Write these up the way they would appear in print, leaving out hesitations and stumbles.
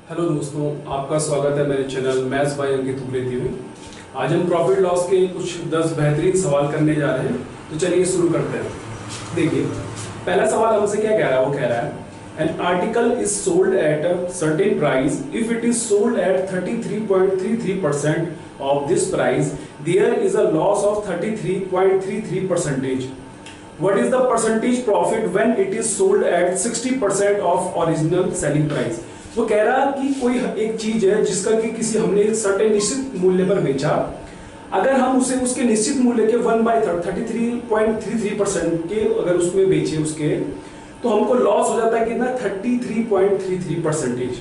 Hello दोस्तों, आपका स्वागत है मेरे चैनल मैथ्स बाय अंकित उप्रेती में। आज हम प्रॉफिट लॉस के कुछ 10 बेहतरीन सवाल करने जा रहे हैं, तो चलिए शुरू करते हैं। देखिए, पहला सवाल हमसे क्या कह रहा है, वो कह रहा है an article is sold at a certain price, if it is sold at 33.33% of this price there is a loss of 33.33%। What is the percentage profit when it is sold at 60% of original selling price? वो कह रहा है कि कोई एक चीज है जिसका कि किसी हमने एक सर्टेन निश्चित मूल्य पर बेचा, अगर हम उसे उसके निश्चित मूल्य के 1/33.33% के अगर उसमें बेचे उसके, तो हमको लॉस हो जाता है कितना 33.33%।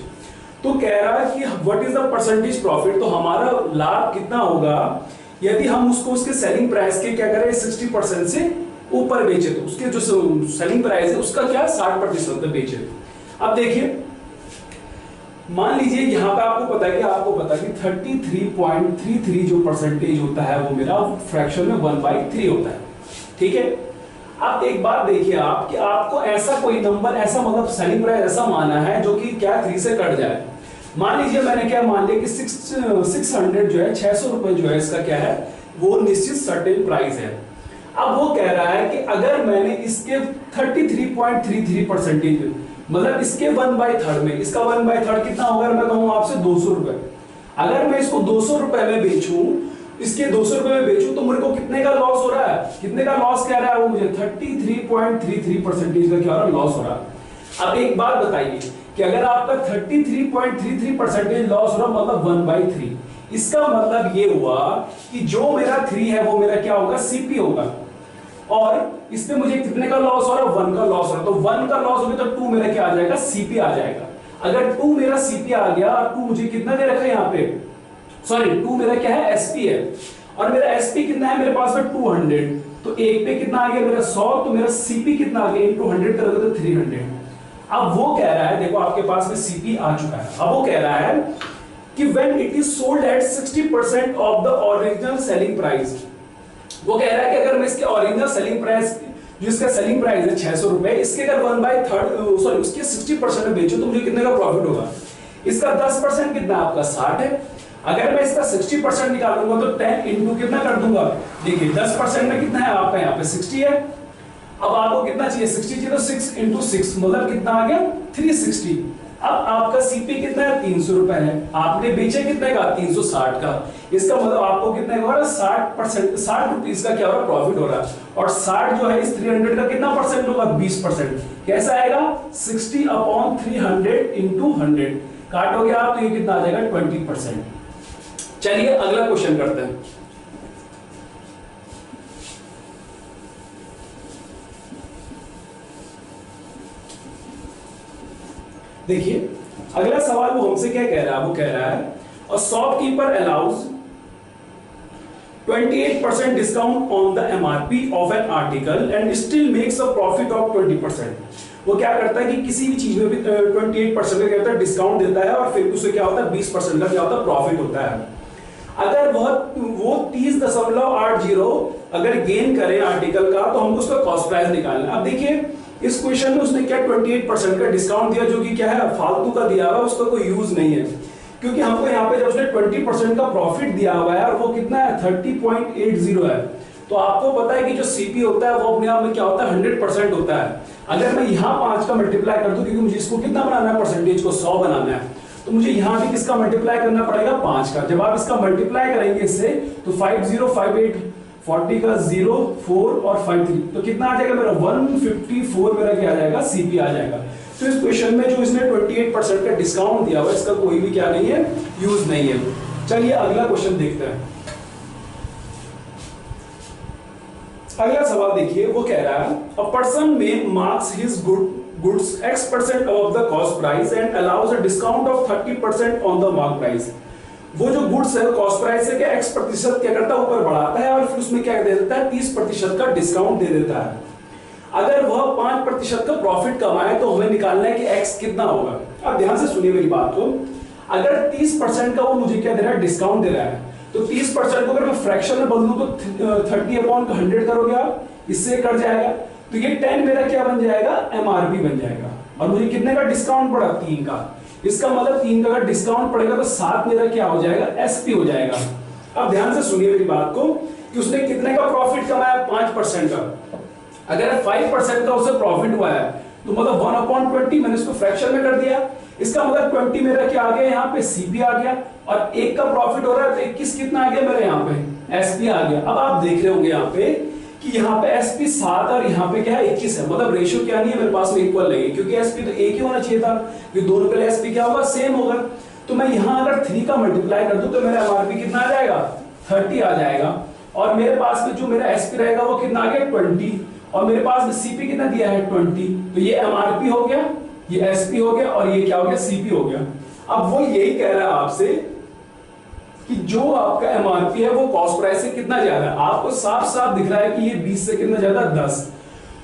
तो कह रहा है कि what is the percentage profit, तो हमारा लाभ कितना होगा यदि हम उसको उसके सेलिंग प्राइस के क्या करें 60% से ऊपर बेचे, तो उसके जो सेलिंग प्राइस है उसका क्या 60% पे बेचे। अब देखिए, मान लीजिए यहां पे आपको पता है कि 33.33 जो परसेंटेज होता है वो मेरा फ्रैक्शन में 1/3 होता है। ठीक है, अब एक बात देखिए आप कि आपको ऐसा कोई नंबर, ऐसा मतलब सेलिंग प्राइस ऐसा माना है जो कि क्या 3 से कट जाए। मान लीजिए मैंने क्या मान लिया कि 600 जो है 600 रुपए जो है इसका क्या है वो निश्चित सर्टेन प्राइस है। अब वो कह रहा है कि अगर मैंने इसके 33.33% मतलब इसके 1/3 में, इसका 1/3 कितना होगा, मैं कहूं आपसे 200 रुपए। अगर मैं इसको 200 रुपए में बेचूं, इसके 200 रुपए में बेचूं, तो मेरे को कितने का लॉस हो रहा है, कितने का लॉस कह रहा है वो मुझे 33.33% का क्या हो रहा है लॉस हो रहा है। अब एक बात बताइए कि अगर आपका 33.33% लॉस हो रहा मतलब 1/3, इसका मतलब ये हुआ कि जो मेरा 3 है वो मेरा क्या होगा सीपी होगा, और इसमें मुझे कितने का लॉस हो रहा है 1 का लॉस हो रहा है। तो 1 का लॉस हो गया तो 2 मेरा क्या आ जाएगा सीपी आ जाएगा। अगर 2 मेरा सीपी आ गया और 2 मुझे कितना दे रखा है यहाँ पे, सॉरी 2 मेरा क्या है एसपी है, और मेरा एसपी कितना है मेरे पास में 200, तो एक पे कितना आ गया मेरा 100, तो मेरा सीपी कितना आ गया इनटू 100 करोगे तो 300। अब वो कह रहा है, देखो आपके पास में सीपी आ चुका है, अब वो कह रहा है कि when it is sold at 60% of the original selling price, वो कह रहा है कि अगर मैं इसके ओरिजिनल सेलिंग प्राइस, जो इसका सेलिंग प्राइस है 600 रुपए, इसके अगर 1/3 सॉरी उसके 60% में बेचूं तो मुझे कितने का प्रॉफिट होगा। इसका 10% कितना आपका 60 है, अगर मैं इसका 60% निकालूंगा तो 10 इंटू कितना कर दूंगा, देखिए 10% में कितना है आपका यहाँ पे 60 है। अब आपको कितना चाहिए 60 चाहिए, तो 6 इंटू 6 मतलब कितना आ गया 360। अब आपका सीपी कितना है 300 रुपए है, आपने बेचे कितने का 360 का, इसका मतलब आपको कितने का हो रहा है 60%, 60 रुपीज का क्या हो रहा है प्रॉफिट हो रहा है। और 60 जो है इस 300 का कितना परसेंट होगा 20%। कैसा आएगा 60/300 इंटू 100 काटोगे आप तो ये कितना आ जाएगा 20%। चलिए अगला क्वेश्चन करते हैं। देखिए अगला सवाल वो हमसे क्या कह रहा है, वो कह रहा है a shopkeeper allows 28% discount on the MRP of an article and still makes a profit of 20%। वो क्या करता है कि किसी भी चीज में भी 28% का क्या होता है डिस्काउंट देता है, और फिर उसे क्या होता है 20% का क्या होता है प्रॉफिट होता है। अगर वो 30.80 अगर गेन करे आर्टिकल का, तो हमको उसका कॉस्ट प्राइस निकालना है। अब देखिए इस क्वेश्चन में उसने क्या 28% का डिस्काउंट दिया, जो कि क्या है फालतू का दिया हुआ है, उसका कोई यूज नहीं है, क्योंकि हमको यहाँ पे जब उसने 20% का प्रॉफिट दिया हुआ है और वो कितना है 30.80 है, तो आपको पता है कि जो सीपी होता है वो अपने आप में क्या होता है 100% होता है। अगर मैं यहाँ 5 का मल्टीप्लाई कर दूं, क्योंकि मुझे इसको कितना बनाना है परसेंटेज को 100 बनाना है, तो मुझे यहाँ भी किसका मल्टीप्लाई करना पड़ेगा 5 का। जब आप इसका मल्टीप्लाई करेंगे इससे तो 5058 40 का 0 4 और 5 3, तो कितना आ जाएगा मेरा 154 मेरा क्या आ जाएगा सीपी आ जाएगा। तो इस क्वेश्चन में जो इसने 28% का डिस्काउंट दिया हुआ इसका कोई भी क्या नहीं है यूज नहीं है। चलिए अगला क्वेश्चन देखते हैं। अगला सवाल देखिए, वो कह रहा है अ पर्सन में marks his goods X% above the cost price and allows a discount of 30% on the mark price। वो जो गुड्स है कॉस्ट प्राइस से क्या X% क्या करता है ऊपर बढ़ाता है, और फिर उसमें क्या दे देता है 30% का डिस्काउंट दे देता है। अगर वह 5% का प्रॉफिट कमाए तो हमें निकालना है कि X कितना होगा। अब ध्यान से सुनिए मेरी बात को, अगर 30% का वो मुझे क्या दे रहा है डिस्काउंट दे रहा है, तो 30% को अगर मैं फ्रैक्शन में बदलूं तो 30/100 करोगे आप, इससे कट जाएगा, तो ये 10 मेरा क्या बन जाएगा एमआरपी बन जाएगा, और मुझे कितने का डिस्काउंट पड़ा 3 का। इसका मतलब 3 का अगर डिस्काउंट पड़ेगा तो 7 मेरा क्या हो जाएगा, एसपी हो जाएगा। अब ध्यान से सुनिए मेरी बात को कि उसने कितने का प्रॉफिट कमाया, 5% का। अगर 5% का उसे प्रॉफिट हुआ है तो मतलब 1/20 मैंने इसको फ्रैक्शन में कर दिया। इसका मतलब 20 मेरा क्या आ गया, यहाँ पे सीपी आ गया, और 1 का प्रॉफिट हो रहा है तो 21 कितना आ गया मेरे यहाँ पे, एसपी आ गया। अब आप देख रहे होंगे यहाँ पे कि यहाँ पे एसपी 7 और यहाँ पे क्या है 21 है, मतलब रेशियो क्या नहीं है मेरे पास में, इक्वल नहीं है, क्योंकि एसपी तो एक ही होना चाहिए था, क्योंकि दोनों के लिए एसपी क्या होगा, सेम होगा। तो मैं यहाँ अगर 3 का मल्टीप्लाई कर दूं तो मेरा एमआरपी कितना आ जाएगा, 30 आ जाएगा, और मेरे पास में जो मेरा एसपी रहेगा वो कितना आ गया, 20, और मेरे पास में सीपी कितना दिया है, 20। तो ये एमआरपी हो गया, ये एसपी हो गया, और ये क्या हो गया, सीपी हो गया। अब वो यही कह रहा है आपसे कि जो आपका एमआरपी है वो कॉस्ट प्राइस से कितना ज्यादा है। आपको साफ साफ दिख रहा है कि ये 20 से कितना ज्यादा, 10,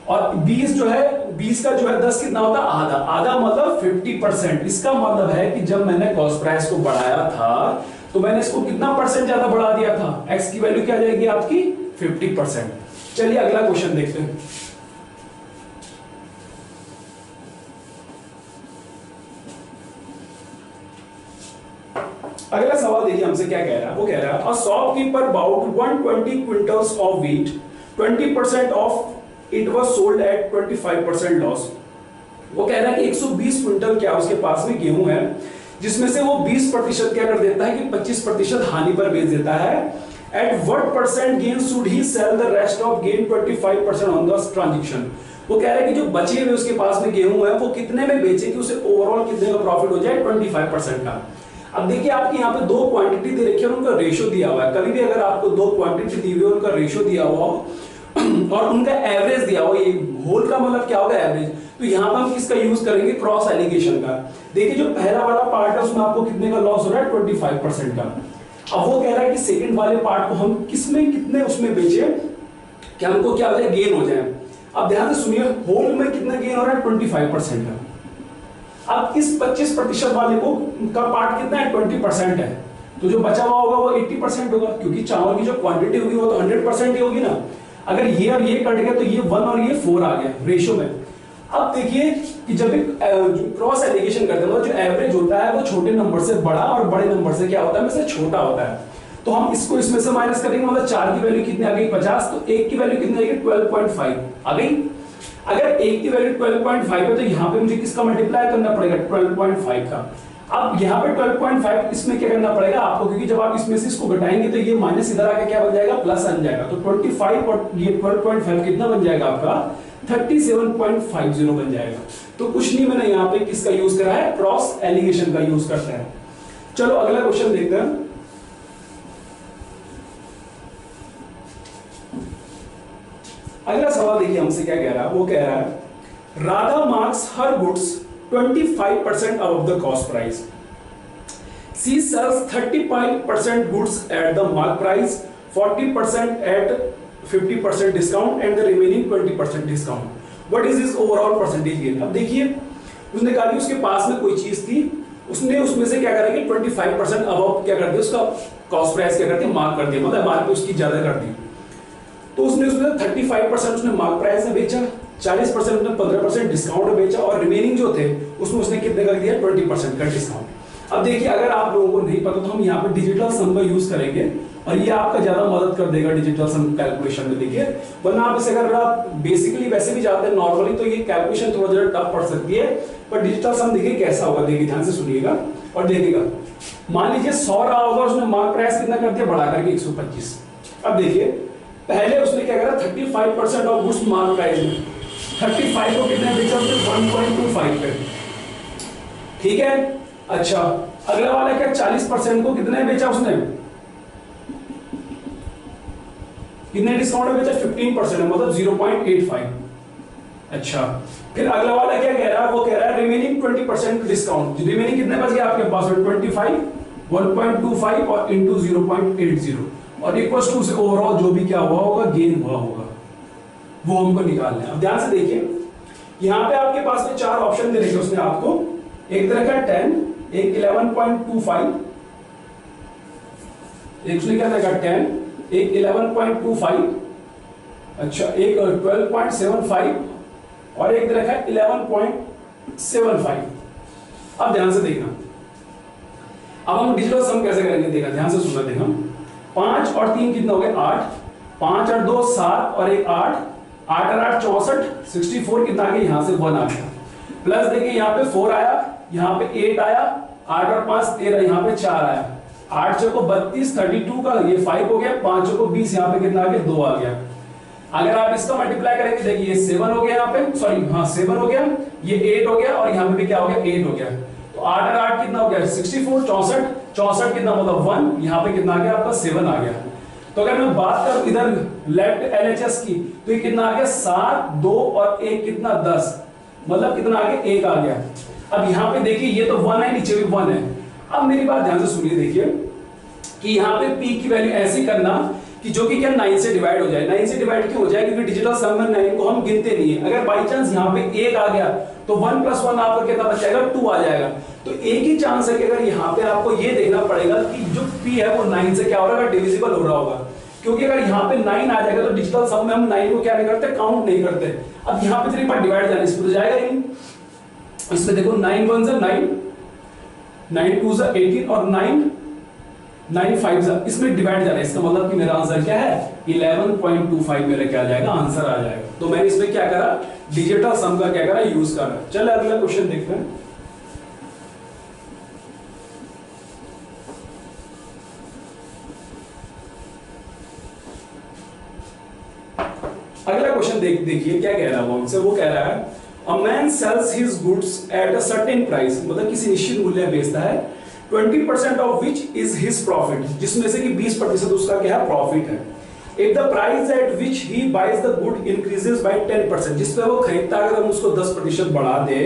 और 20 जो है, 20 का जो है 10 कितना होता है, आधा। आधा मतलब 50%। इसका मतलब है कि जब मैंने कॉस्ट प्राइस को बढ़ाया था तो मैंने इसको कितना परसेंट ज्यादा बढ़ा दिया था, एक्स की वैल्यू क्या जाएगी आपकी, 50%। चलिए अगला क्वेश्चन देखते हैं। अगला सवाल देखिए हमसे क्या कह रहा है, वो कह रहा है a shopkeeper bought 120 quintals of wheat, 20% of it was sold at 25% loss. वो कह रहा है कि 120 क्विंटल क्या उसके पास में गेहूं है, जिसमें से वो 20% क्या कर देता है कि 25% हानि पर बेच देता है। At what percent gain should he sell the rest of gain 25% on the transaction. वो कह रहा है कि जो बचे हुए उसके पास में गेहूं है वो कितने में बेचे कि उसे ओवरऑल कितने का प्रॉफिट हो जाए, 25% का। अब देखिए आपके यहाँ पे 2 क्वांटिटी दे रखी है और उनका रेशियो दिया हुआ है। कभी भी अगर आपको 2 क्वांटिटी दी हुई है, उनका रेशियो दिया हुआ हो और उनका एवरेज दिया हुआ, ये होल का मतलब क्या होगा, एवरेज। तो यहाँ पर हम किसका यूज करेंगे, क्रॉस एलिगेशन का। देखिए जो पहला वाला पार्ट है उसमें आपको कितने का लॉस हो रहा है, 25% का। अब वो कह रहा है कि सेकंड वाले पार्ट को हम किसमें कितने उसमें बेचे कि हमको क्या हो जाए, गेन हो जाए। अब ध्यान से सुनिए, होल में कितना गेन हो रहा है, 25% का। अब इस 25% वाले को का पार्ट कितना है, 20% है, तो जो बचा हुआ होगा वो 80% होगा, क्योंकि चावल की जो क्वांटिटी होगी वो तो 100% ही होगी ना। अगर ये और ये कट गया तो ये 1 और ये 4 आ गया रेशियो में। अब देखिए कि जब क्रॉस एलिगेशन करते हैं, जो एवरेज होता है वो छोटे नंबर से बड़ा और बड़े नंबर से क्या होता है, में से छोटा होता है। तो हम इसको इसमें से माइनस करेंगे, मतलब 4 की वैल्यू कितनी आ गई, 50, तो 1 की वैल्यू कितनी आ गई, 12.5 आ गई। अगर 1 की वैल्यू 12.5 है तो यहाँ पे मुझे किसका मल्टीप्लाई करना पड़ेगा, 12.5 का। अब यहाँ पे 12.5 इसमें क्या करना पड़ेगा आपको, क्योंकि जब आप इसमें से इसको घटाएंगे तो ये माइनस इधर आके क्या बन जाएगा, प्लस बन जाएगा। तो 25 और ये 12.5 कितना बन जाएगा आपका, 37.50 बन जाएगा। तो कुछ नहीं, मैंने यहाँ पे किसका यूज करा है, क्रॉस एलिगेशन का यूज करते हैं। चलो अगला क्वेश्चन देखते हैं। अगला सवाल देखिए हमसे क्या कह रहा है, वो कह रहा है Radha marks her goods 25% above the cost price. She sells 35% goods at the mark price, 40% at 50% discount and the remaining 20% discount. What is this overall percentage gain? अब देखिए उसने कहा कि उसके पास में कोई चीज थी, उसने उसमें से क्या करा कि 25% above क्या कर दिया, उसका कॉस्ट प्राइस क्या कर दिया, मार्क कर दिया, मतलब मार्क पे उसकी ज्यादा कर दी। तो उसने उसमें 35% उसने मार्क प्राइस में बेचा, 40% उसने 15% डिस्काउंट में बेचा, और रिमेनिंग जो थे उसमें उसने कितने का दिया, 20% का डिस्काउंट। अब देखिए अगर आप लोगों को नहीं पता तो हम यहाँ पे डिजिटल सम का यूज करेंगे और ये आपका ज्यादा मदद कर देगा डिजिटल सम कैलकुलेशन में। देखिए वरना आप इसे अगर आप बेसिकली वैसे भी जाते हैं नॉर्मली तो ये कैलकुलेशन थोड़ा ज्यादा टफ पड़ सकती है, पर डिजिटल सम देखिए कैसा होगा, देखिए ध्यान से सुनिएगा और देखिएगा। मान लीजिए 100 रहा होगा, उसने मार्क प्राइस कितना कर दिया, बढ़ा करके 125। अब देखिए पहले उसने क्या करा, 35% ऑफ गुड्स मार्क प्राइस में, 35 को कितने बेचा उसने, 1.25 पे, ठीक है। अच्छा अगला वाला क्या, 40% को कितने बेचा उसने, कितने डिस्काउंट में बेचा, 15%, मतलब 0.85। अच्छा फिर अगला वाला क्या कह रहा है, वो कह रहा है रिमेनिंग 20% डिस्काउंट। रिमेनिंग कितने बच गया आपके पास, 25, 1.25 और इंटू 0.80 और इक्वल्स टू से ओवरऑल जो भी क्या हुआ होगा, गेन हुआ होगा, वो हमको निकालना है। अब ध्यान से देखिए यहां पे आपके पास में 4 ऑप्शन दे रखे उसने आपको, एक तरह का 10, एक 11.25, एक उसने क्या देखा 10, एक 11.25, अच्छा एक 12.75 और एक तरह का 11.75। अब ध्यान से देखना, अब हम डिजिटल सम कैसे करेंगे, देखा ध्यान से सुनना। देखा 5 और 3 कितना हो गया 8, 5 और 2 7 और 1 8, 8 और 8 64, 64 कितना आ गया, यहां से 1 आ गया। प्लस देखिए यहाँ पे 4 आया, यहाँ पे 8 आया, 8 और 5 13, यहाँ पे 4 आया, 8 चौको 32, 32 का ये 5 हो गया, 5 चौको 20, यहाँ पे कितना आ गया 2 आ गया। अगर आप इसका मल्टीप्लाई करेंगे, देखिए ये 7 हो गया, यहाँ पे सॉरी हाँ 7 हो गया, ये 8 हो गया और यहाँ पे भी क्या हो गया 8 हो गया। तो 8 और 8 कितना हो गया 64, 64, 64 कितना मतलब 1, यहाँ पे कितना आ गया आपका 7 आ गया। तो अगर मैं बात करूं इधर लेफ्ट एलएचएस की, तो ये कितना आ गया 7, 2 और 1 कितना 10, मतलब कितना आ गया 1 आ गया। अब यहाँ पे देखिए ये तो 1 है, नीचे भी 1 है। अब मेरी बात ध्यान से सुनिए, देखिए कि यहाँ पे p की वैल्यू ऐसी करना कि जो कि क्या 9 से डिवाइड हो जाए। 9 से डिवाइड क्यों हो जाए, क्योंकि डिजिटल सम में 9 को हम गिनते नहीं है। अगर बाई चांस यहाँ पे 1 आ गया तो 1 + 1 आपका कितना बच जाएगा 2 आ जाएगा। तो एक ही चांस है कि अगर यहाँ पे आपको ये देखना पड़ेगा कि जो p है वो 9 से क्या हो रहा है, डिविजिबल हो रहा होगा। क्योंकि अगर यहाँ पे 9 आ जाएगा तो डिजिटल सम में हम 9 को क्या नहीं करते, काउंट नहीं करते। अब यहाँ पे 3 बार डिवाइड जाने से तो जाएगा ही। इसमें देखो 9 1 से 9, 9 2 से 18 और 9 9 5 से इसमें डिवाइड जाना है। इसका मतलब कि मेरा आंसर क्या है 11.25 मेरा क्या आ जाएगा, आंसर आ जाएगा। तो मैंने इसमें क्या करा, डिजिटल सम का क्या करा, यूज करा। चलो अगला क्वेश्चन देखते हैं। अगला क्वेश्चन देखिए क्या कह रहा है वो हमसे। वो कह रहा है a man sells his goods at a certain price, मतलब किसी निश्चित मूल्य बेचता है, 20% of which is his profit, जिसमें से कि 20% उसका क्या है, प्रॉफिट है। If the price at which he buys the good increases by 10%, जिस पे वो खरीदता है अगर हम उसको 10% बढ़ा दे,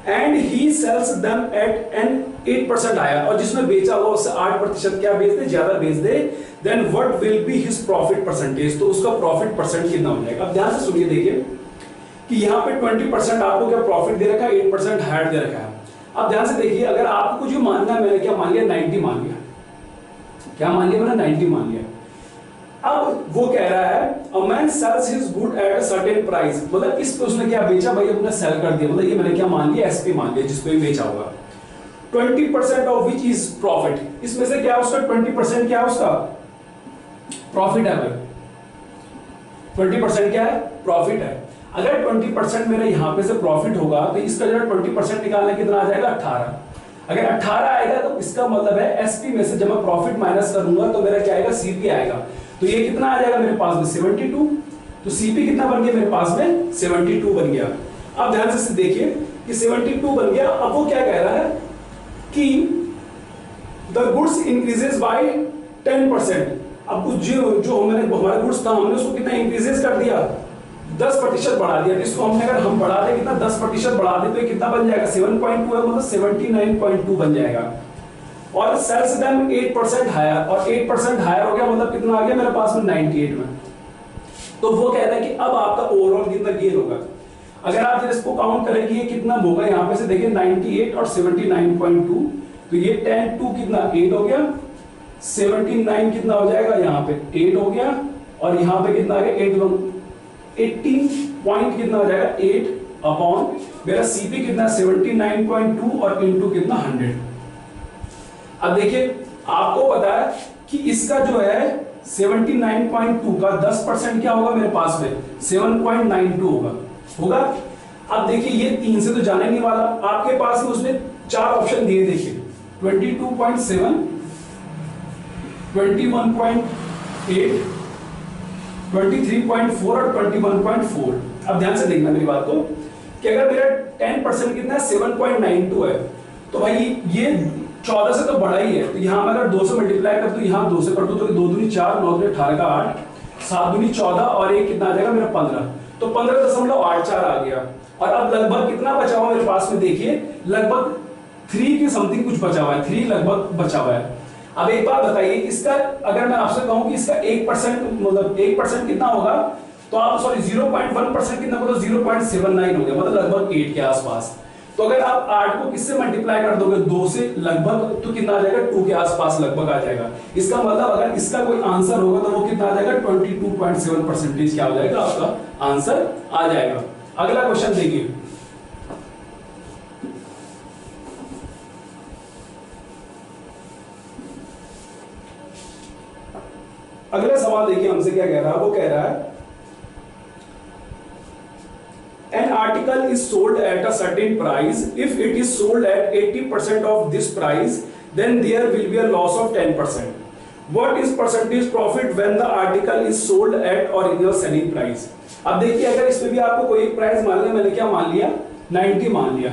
and he sells them at an 8% आया, और जिसमें बेचा हुआ उससे 8% क्या बेच दे, ज्यादा बेच दे, then what will be his profit percentage, तो उसका प्रॉफिट परसेंट कितना हो जाएगा। अब ध्यान से सुनिए, देखिए कि यहाँ पे 20% आपको क्या प्रॉफिट दे रखा है, 8% हायर दे रखा है। अब ध्यान से देखिए, अगर आपको जो मानना है, मैंने क्या मान लिया 90 मान लिया, क्या मान लिया मैंने 90 मान लिया। अब वो कह रहा है a man sells his good at a certain price, मतलब इस पे उसने क्या बेचा भाई, अपने सेल कर दिया, मतलब ये मैंने क्या मान लिया एसपी मान लिया, जिस पे भी बेचा होगा। 20% ऑफ विच इज प्रॉफिट, इसमें से क्या उसका 20% क्या है, उसका प्रॉफिट है भाई। 20% क्या है, प्रॉफिट है। अगर 20% मेरे यहां पे से प्रॉफिट होगा तो इसका जो 20% निकालना कितना आ जाएगा 18। अगर 18 आएगा तो इसका मतलब है एसपी में से जब मैं प्रॉफिट माइनस करूंगा तो मेरा क्या आएगा, सीपी आएगा। तो ये कितना आ जाएगा मेरे पास में 72, तो सीपी कितना बन गया मेरे पास में 72 बन गया। अब ध्यान से देखिए कि 72 बन गया। अब वो क्या कह रहा है कि द गुड्स इंक्रीजेस बाय 10%। अब जो मैंने हमारा गुड्स था हमने उसको कितना इंक्रीजेस कर दिया, 10% बढ़ा दिया। इसको हमने अगर हम बढ़ा दे कितना 10% बढ़ा दे तो ये कितना बन जाएगा 7.2 है, मतलब 79.2 बन जाएगा। और सेल्स देम 8% हायर, और 8% हायर हो गया मतलब कितना आ गया मेरे पास में 98 में। तो वो कह रहा है कि अब आपका ओवरऑल कितना गेन होगा। अगर आप जब इसको काउंट करेंगे ये कितना होगा, यहाँ पे से देखिए 98 और 79.2, तो ये 10 2 कितना 8 हो गया, 79 कितना हो जाएगा यहाँ पे 8 हो गया, और यहाँ पे कितना आ गया 18 पॉइंट कितना हो जाएगा 8 अपॉन मेरा सीपी कितना 79.2 और इनटू कितना 100। अब देखिए आपको पता है कि इसका जो है 79.2 का 10% क्या होगा मेरे पास में 7.92 होगा। अब देखिए ये 3 से तो जाने नहीं वाला, आपके पास में उसने 4 ऑप्शन दिए, देखिए 22.7, 21.8, 23.4 और 21.4। अब ध्यान से देखना मेरी बात को कि अगर मेरा 10% कितना है 7.92 है, तो भाई ये 14 से तो बड़ा ही है। तो यहाँ अगर 2 से मल्टीप्लाई कर, तो यहाँ 2 से कर दो तो 2 दूनी 4, 9 दूनी 18 का 8, 7 दूनी 14 और 1 कितना आ जाएगा मेरा 15, तो 15.84 आ गया। और अब लगभग कितना बचा हुआ मेरे पास में, देखिए लगभग 3 के समथिंग कुछ बचा हुआ है, 3 लगभग बचा हुआ है। अब एक बात बताइए, इसका अगर मैं आपसे कहूं कि इसका 1% मतलब 1% कितना होगा, तो आप सॉरी 0.1% कितना होगा, 0.79 हो गया, मतलब लगभग 8 के आसपास। तो अगर आप 8 को किससे मल्टीप्लाई कर दोगे 2 से लगभग, तो कितना आ जाएगा 2 के आसपास लगभग आ जाएगा। इसका मतलब अगर इसका कोई आंसर होगा तो वो कितना आ जाएगा 22.7% क्या हो जाएगा आपका आंसर आ जाएगा। अगला क्वेश्चन देखिए, अगला सवाल देखिए हमसे क्या कह रहा है, वो कह रहा है an article is sold at a certain price. If it is sold at 80% of this price, then there will be a loss of 10%. What is percentage profit when the article is sold at original selling price? अब देखिए अगर इसमें भी आपको कोई एक price मान लिया, मैंने क्या मान लिया 90 मान लिया,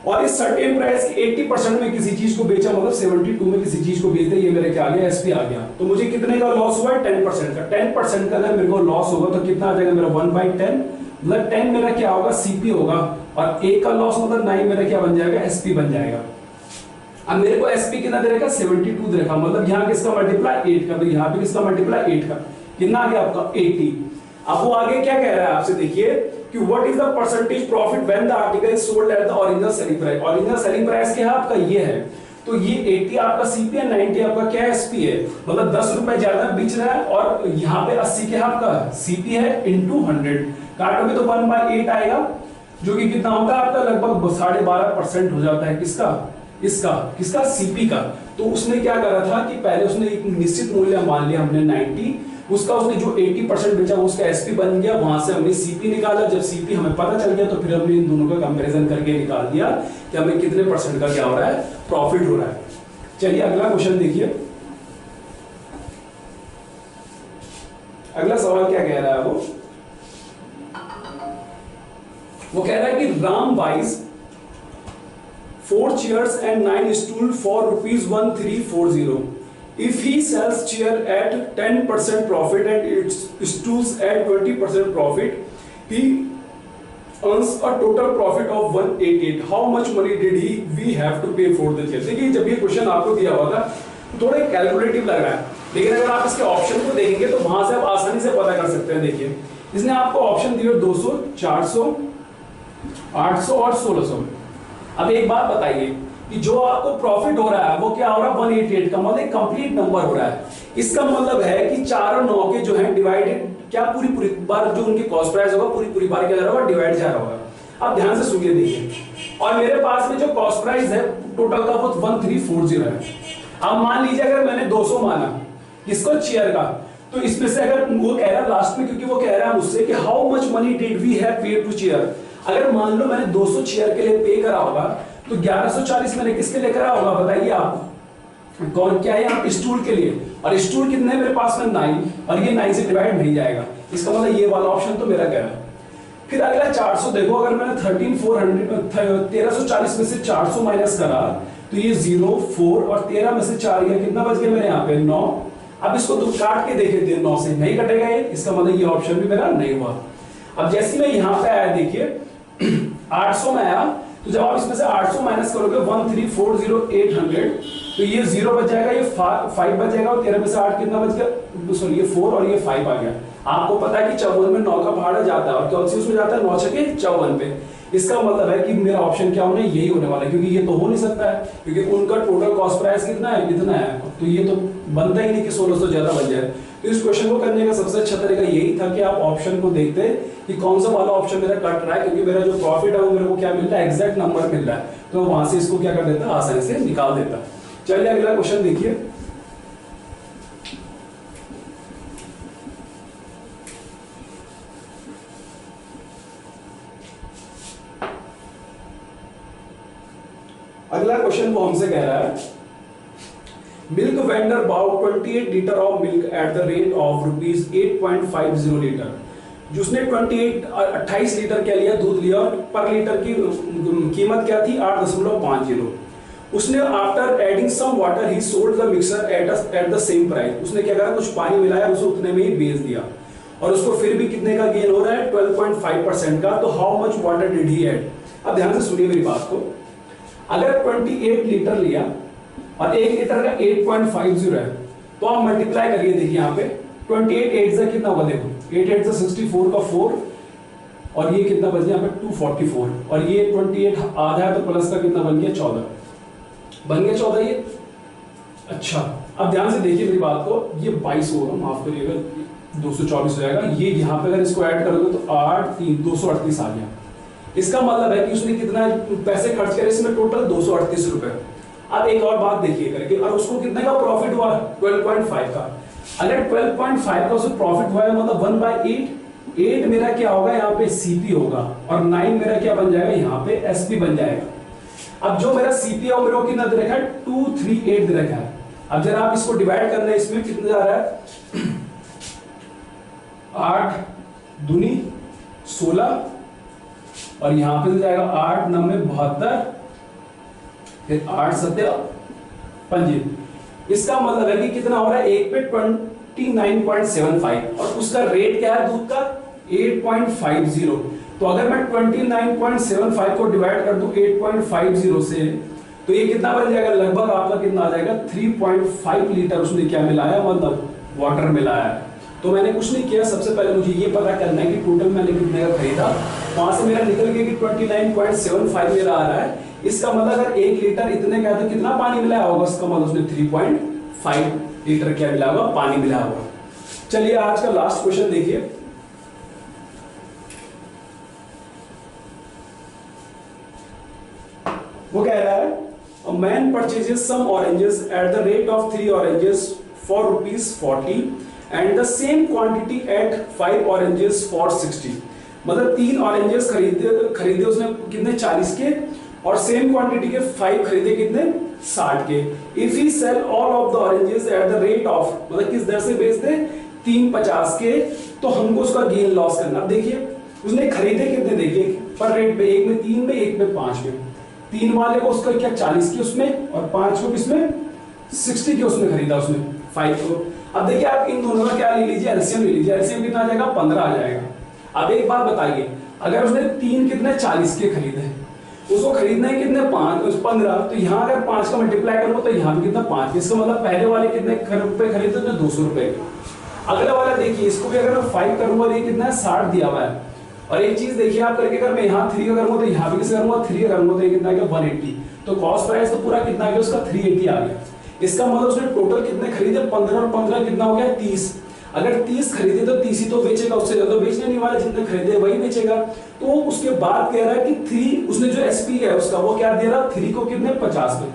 और इस सर्टेन प्राइस के 80% में किसी चीज को बेचा, मतलब 72 में किसी चीज को बेच दे, ये मेरे क्या आ गया एसपी आ गया, तो मुझे कितने का लॉस हुआ है 10% का। 10% का अगर मेरे को लॉस होगा तो कितना आ जाएगा मेरा 1/10, मतलब 10 मेरा क्या होगा सीपी होगा, और 1 का लॉस मतलब 9 मेरा क्या बन जाएगा एसपी बन जाएगा। अब मेरे को एसपी कितना दे रखा 72 दे रखा, मतलब यहाँ किसका मल्टीप्लाई 8 का, तो यहाँ पे किसका मल्टीप्लाई 8 का, कितना आ गया आपका 80। अब वो आगे क्या कह रहा है आपसे, देखिए कि what is the percentage profit when the article is sold at the original selling price. Original selling price क्या है आपका ये है, तो ये 80 आपका सीपी है, 90 आपका क्या एसपी है, मतलब 10 रुपए ज्यादा बिच रहा है, और यहाँ पे 80 क्या आपका सीपी है इंटू 100, काटोगे तो 1/8 आएगा, जो कि कितना होगा आपका लगभग 12.5% हो जाता है, किसका किसका सीपी का। तो उसने क्या करा था कि पहले उसने एक निश्चित मूल्य मान लिया हमने 90, उसका उसने जो 80% बेचा वो उसका एसपी बन गया, वहां से हमने सीपी निकाला, जब सीपी हमें पता चल गया तो फिर हमने इन दोनों का कंपैरिजन करके निकाल दिया कि हमें कितने परसेंट का क्या हो रहा है प्रॉफिट हो रहा है। चलिए अगला क्वेश्चन देखिए, अगला सवाल क्या कह रहा है, वो कह रहा है कि Ram buys 4 chairs and 9 stools for ₹1340. If he sells chair at 10% profit and its stools at 20% profit, he earns a total profit of 188. How much money did we have to pay for the chair? देखिए जब ये question आपको दिया हुआ था थोड़ा calculative लग रहा है, लेकिन अगर आप इसके ऑप्शन को देखेंगे तो वहां से आप आसानी से पता कर सकते हैं। देखिए इसने आपको ऑप्शन दिए 200, 400, 800 और 1600। अब एक बात बताइए कि जो आपको प्रॉफिट हो रहा है वो क्या हो रहा है 188 का, मतलब कंप्लीट नंबर हो रहा है। इसका मतलब है कि 4 और 9 के जो है डिवाइडेड क्या पूरी बार जो उनकी कॉस्ट प्राइस होगा पूरी बार क्या जा रहा होगा डिवाइड जा रहा होगा। अब ध्यान से सुनिए देखिए, और मेरे पास में जो कॉस्ट प्राइस है टोटल का वो 1340 है। अब मान लीजिए अगर मैंने 200 माना किसको चेयर का, तो इसमें से अगर वो कह रहा है लास्ट में, क्योंकि वो कह रहा है मुझसे कि how much money did we have paid to chair, अगर मान लो मैंने 200 चेयर के लिए पे करा होगा तो 1140 मैंने किसके लिए करा होगा बताइए आप, कौन क्या है यहाँ स्टूल के लिए, और स्टूल कितने मेरे पास में 9, और ये 9 से डिवाइड नहीं जाएगा, इसका मतलब ये वाला ऑप्शन तो मेरा क्या है। फिर अगला 400 देखो, अगर मैंने 1340 में से 400 माइनस करा तो ये 0, 4 और 13 में से 4 गया, कितना बच गया मेरे यहाँ पे 9। अब इसको तो काट के देखे 9 से नहीं कटेगा ये, इसका मतलब ये ऑप्शन भी मेरा नहीं हुआ। अब जैसे मैं यहाँ पे आया देखिए 800 में आया, तो जब आप इसमें से 800 माइनस करोगे 1340800, तो ये 0 बच जाएगा, ये 5 बच जाएगा, और 13 में से 8 कितना बच गया, सॉरी ये 4 और ये 5 आ गया। आपको पता है कि 54 में 9 का भाड़ा जाता है, और कौन सी उसमें जाता है 9 छके 54 पे। इसका मतलब है कि मेरा ऑप्शन क्या होना है यही होने वाला है, क्योंकि ये तो हो नहीं सकता है, क्योंकि उनका टोटल कॉस्ट प्राइस कितना है, तो ये तो बनता ही नहीं कि 1600 ज्यादा बन जाए। तो इस क्वेश्चन को करने का सबसे अच्छा तरीका यही था कि आप ऑप्शन को देखते कि कौन सा वाला ऑप्शन मेरा कट रहा है, क्योंकि मेरा जो प्रॉफिट है वो मेरे को क्या मिल रहा है एग्जैक्ट नंबर मिल रहा है, तो वहां से इसको क्या कर देता आसानी से निकाल देता। चलिए अगला क्वेश्चन देखिए, अगला क्वेश्चन वो हमसे कह रहा है milk vendor bought 28 litre of milk at the rate of ₹8.50 litre. जिसने 28 लीटर क्या लिया दूध लिया, और पर लीटर की कीमत क्या थी 8.50। उसने after adding some water he sold the mixer at the same price. उसने क्या करा कुछ पानी मिलाया उसे उतने में ही बेच दिया, और उसको फिर भी कितने का गेन हो रहा है 12.5% का। तो how much water did he add. अब ध्यान से सुनिए मेरी बात को, अगर 28 लीटर लिया और 1 लीटर का 8.50 है, तो आप मल्टीप्लाई करिए, देखिए यहाँ पे 28 8 से कितना होगा, देखो 8 8 से 64 का 4, और ये कितना बच गया यहाँ पे 244, और ये 28 आधा है तो प्लस का कितना बन गया 14, बन गया 14 ये। अच्छा अब ध्यान से देखिए मेरी बात को, ये 22 होगा, माफ करिएगा 224 हो जाएगा, ये यहाँ पे अगर इसको ऐड करोगे तो 8 3 238 आ गया। इसका मतलब है कि उसने कितना पैसे खर्च करे इसमें टोटल 238 रुपए। अब एक और बात देखिए करके, और उसको कितने का प्रॉफिट हुआ 12.5 का। अगर 12.5 का उसमें प्रॉफिट हुआ है मतलब 1/8, 8 मेरा क्या होगा यहाँ पे सीपी होगा और 9 मेरा क्या बन जाएगा यहाँ पे एसपी बन जाएगा। अब जो मेरा सीपी है मेरे को कितना दे रखा है 238 दे रखा है। अब जरा आप इसको डिवाइड करना है, इसमें कितना जा रहा है 8 दूनी 16 और यहां पे जाएगा 8 9 72 फिर 8 7 25। इसका मतलब है कि कितना हो रहा है एक पे 29.75 और उसका रेट क्या है दूध का 8.50। तो अगर मैं 29.75 को डिवाइड कर दूं 8.50 से तो ये कितना बन जाएगा लगभग आपका कितना आ जाएगा 3.5 लीटर उसने क्या मिलाया मतलब वाटर मिलाया है। तो मैंने कुछ नहीं किया, सबसे पहले मुझे ये पता करना है कि टोटल मैंने कितने का खरीदा, वहां से मेरा निकल गया कि 29.75 मेरा आ रहा है। इसका मतलब अगर 1 लीटर इतने का है तो कितना पानी मिलाया होगा, उसका मतलब उसने 3.5 लीटर क्या मिला होगा पानी मिला होगा। चलिए आज का लास्ट क्वेश्चन देखिए। वो कह रहा है a man purchases some oranges at the rate of 3 oranges for ₹40 and the same quantity at 5 oranges for 60। मतलब 3 ऑरेंजेस खरीदे उसने कितने 40 के और सेम क्वांटिटी के 5 खरीदे कितने 60 के। If he sell all of the oranges at the rate of मतलब किस दर से बेच दे 3.50 के, तो हमको उसका गेन लॉस करना। अब देखिए उसने खरीदे कितने देखिए पर रेट पे, एक में 3 में एक में 5 में। 3 वाले को उसका क्या 40 के उसमें और 5 को किसमें 60 के उसमें खरीदा उसने 5 को। अब देखिए आप इन दोनों का क्या ले लीजिए एलसीएम ले लीजिए, एलसीएम कितना आ जाएगा 15 आ जाएगा। अब एक बात बताइए अगर उसने 3 कितने 40 के खरीदे, उसको खरीदना है कितने 15, तो यहाँ अगर 5 का मल्टीप्लाई करूंगा तो यहाँ भी कितना 5, इसका मतलब पहले वाले कितने रुपए खरीदे तो 200 रुपए। अगला वाला देखिए इसको भी अगर मैं 5 करूंगा ये कितना है 60 दिया हुआ है। और एक चीज देखिए आप करके अगर मैं यहाँ 3 का करूंगा तो यहाँ भी किसे करूंगा 3 का करूंगा तो ये कितना आ गया 180। तो कॉस्ट प्राइस तो पूरा कितना आ गया उसका 380 आ गया। इसका मतलब उसने टोटल कितने खरीदे 15 और 15 कितना हो गया 30। अगर 30 खरीदे तो 30 ही तो बेचेगा, उससे ज्यादा बेचने नहीं वाला, जितने खरीदे वही बेचेगा। तो उसके बाद कह रहा है कि 3 उसने जो एसपी है उसका वो क्या दे रहा 3 को कितने 50 में।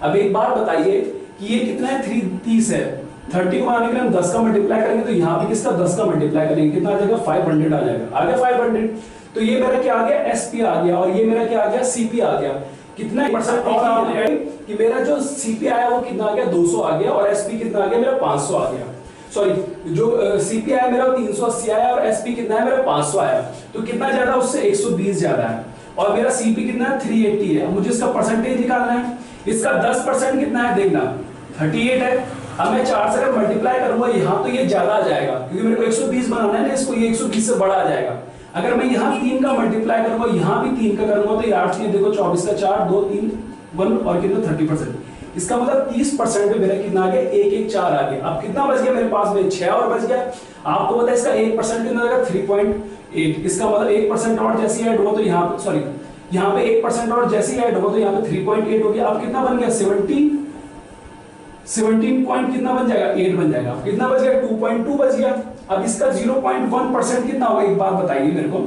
अब एक बात बताइए कि ये कितना है 3 30 है, 30 को बनाने के लिए हम 10 का मल्टीप्लाई करेंगे तो यहाँ भी किसका 10 का मल्टीप्लाई करेंगे कितना आ जाएगा 500 आ जाएगा, आ गया 500। तो ये मेरा क्या आ गया एसपी आ गया और ये मेरा क्या आ गया सीपी आ गया। कितना परसेंट और आपने कि मेरा जो सीपी आया वो कितना आ गया 200 आ गया और एसपी कितना आ गया मेरा 500 आ गया। सॉरी जो सीपी आया मेरा 380 आया और एसपी कितना है मेरा 500 आया। तो कितना ज्यादा उससे 120 ज्यादा है और मेरा सीपी कितना है 380 है। मुझे इसका परसेंटेज निकालना है, इसका 10% कितना है देखना 38 है। अब मैं 4 से अगर मल्टीप्लाई करूंगा यहाँ तो ये ज्यादा आ जाएगा क्योंकि मेरे को 120 बनाना है ना, इसको ये 120 से बड़ा आ जाएगा। अगर मैं यहाँ 3 का मल्टीप्लाई करूंगा यहाँ भी 3 का करूंगा तो ये 8 देखो 24 का 4 2 3 1 और कितना 30%। इसका मतलब 30% में मेरा कितना आ गया 1 1 4 आ गया। अब कितना बच गया मेरे पास में 6 और बच गया। आपको पता है इसका 1% कितना आएगा 3.8। इसका मतलब 1% और जैसे ऐड हुआ तो यहाँ पे सॉरी यहाँ पे 1% और जैसे ऐड हुआ तो यहाँ पे 3.8 हो गया। अब कितना बन गया 17 पॉइंट कितना बन जाएगा 8 बन जाएगा। कितना बच गया 2.2 बच गया। अब इसका 0.1% कितना होगा एक बात बताइए मेरे को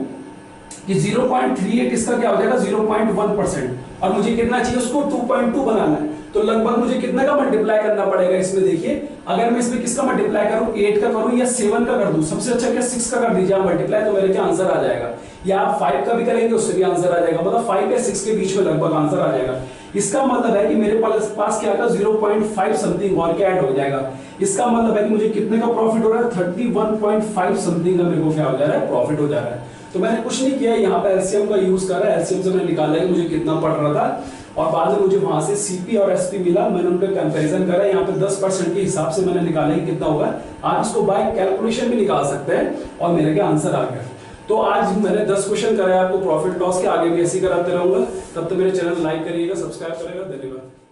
कि 0.38 इसका क्या हो जाएगा 0.1% और मुझे कितना चाहिए उसको 2.2 बनाना है। तो लगभग मुझे कितना का मल्टीप्लाई करना पड़ेगा इसमें देखिए। अगर मैं इसमें किसका मल्टीप्लाई करूं 8 का करूं या 7 का कर दूं, सबसे अच्छा क्या 6 का कर दीजिए आप मल्टीप्लाई तो मेरे क्या आंसर आ जाएगा। या आप 5 का भी करेंगे उससे भी आंसर आ जाएगा, मतलब 5 या 6 के बीच में लगभग आंसर आ जाएगा। इसका मतलब है कि मेरे पास क्या का 0.5 समथिंग और क्या ऐड हो जाएगा। इसका मतलब है कि मुझे कितने का प्रॉफिट हो रहा है 31.5 समथिंग का मेरे को क्या हो जा रहा है प्रॉफिट हो जा रहा है। तो मैंने कुछ नहीं किया, यहाँ पे एलसीएम का यूज कर रहा है, एलसीएम से मैंने निकाला है मुझे कितना पड़ रहा था और बाद में मुझे वहां से सीपी और एसपी मिला, मैंने उनका कंपैरिजन करा। यहाँ पे 10% के हिसाब से मैंने निकाला है कितना होगा। आप इसको बाय कैलकुलेशन भी निकाल सकते हैं और मेरे क्या आंसर आ गया। तो आज मैंने 10 क्वेश्चन कराए आपको प्रॉफिट लॉस के, आगे भी ऐसे ही कराते रहूंगा। तब तक मेरे चैनल लाइक करिएगा, सब्सक्राइब करिएगा। धन्यवाद।